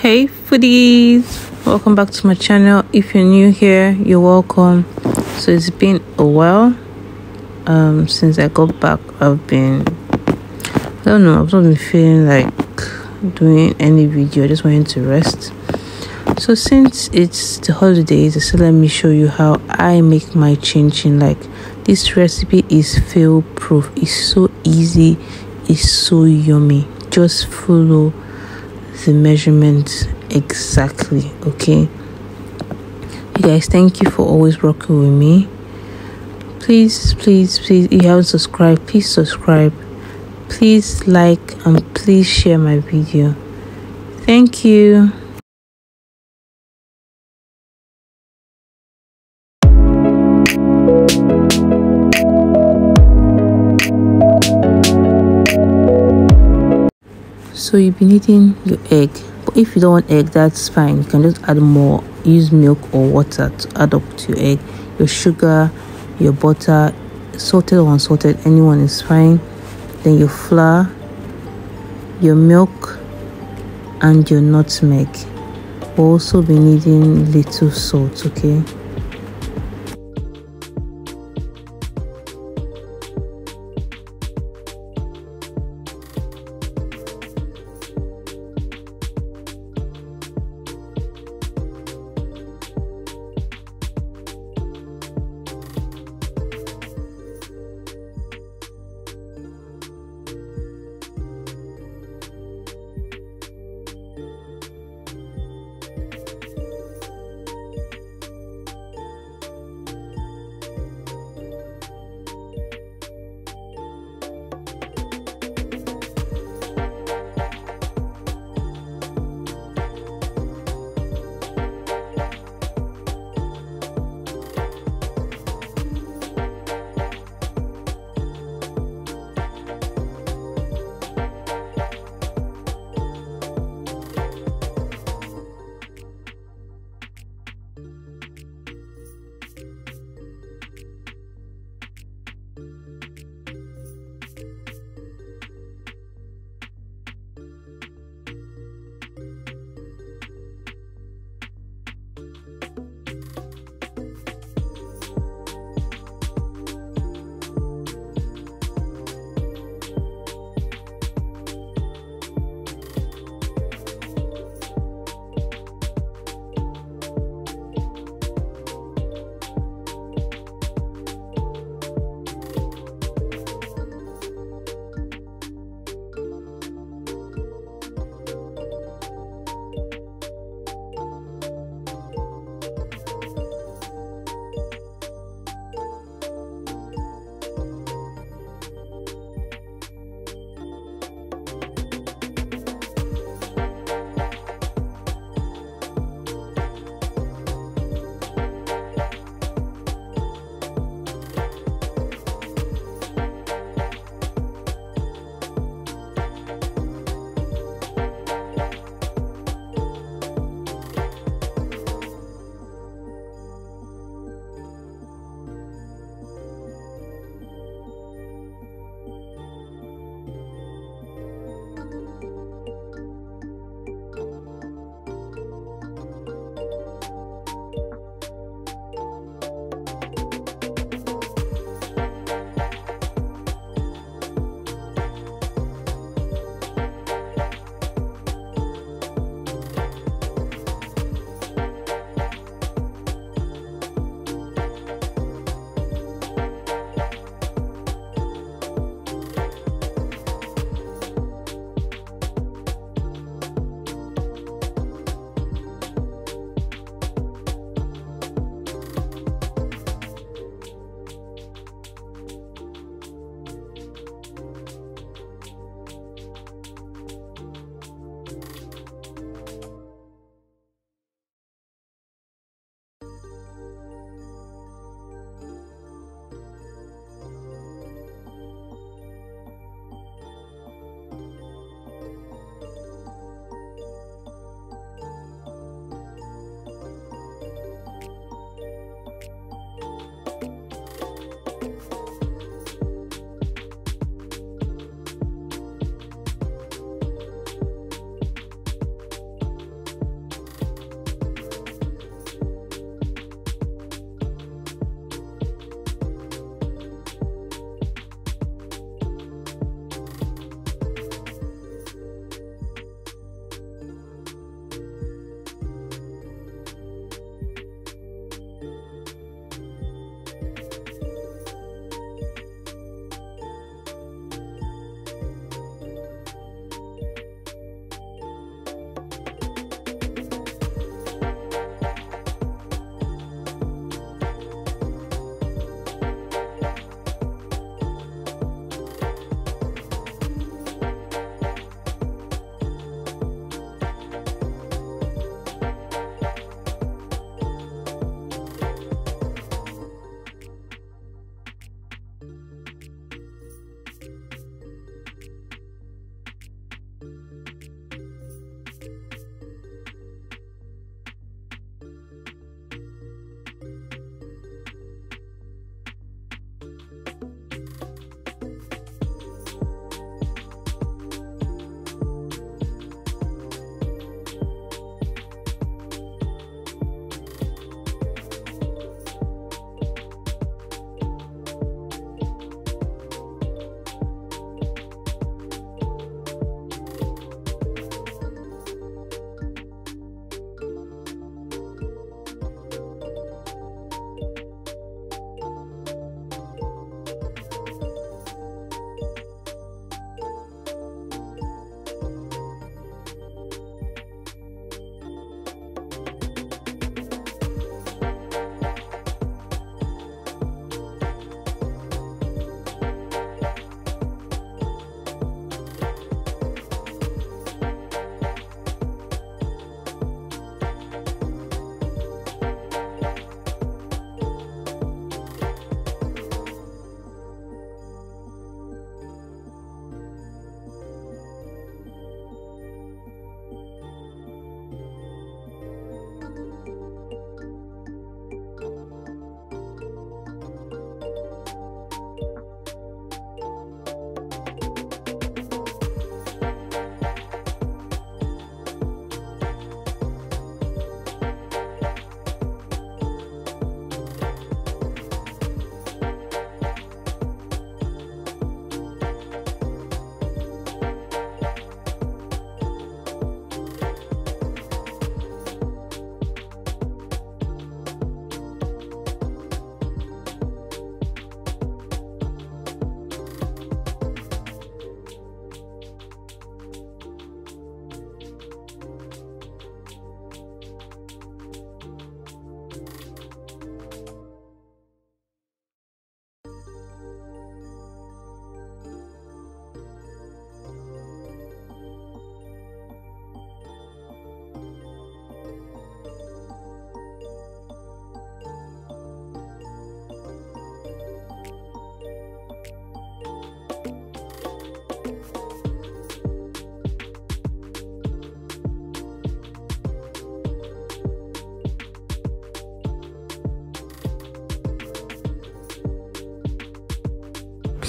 Hey foodies, welcome back to my channel. If you're new here, you're welcome. So it's been a while since I got back. I've not been feeling like doing any video. I just wanted to rest. So since it's the holidays, I said let me show you how I make my chin. Like, this recipe is fail proof. It's so easy, it's so yummy. Just follow the measurements exactly. Okay, you guys, thank you for always rocking with me. Please, if you haven't subscribed, please subscribe, please like, and please share my video. Thank you. So you'll be needing your egg, but if you don't want egg, that's fine. You can just add more, use milk or water to add up to your egg. Your sugar, your butter, salted or unsalted, anyone is fine. Then your flour, your milk, and your nutmeg. We'll also be needing little salt. Okay,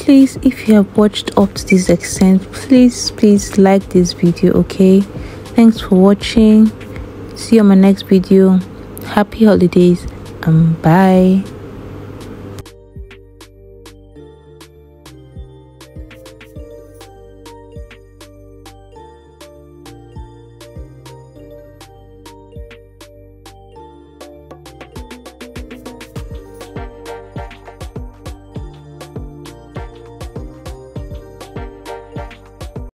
please, if you have watched up to this extent, please like this video. Okay, thanks for watching. See you on my next video. Happy holidays and bye.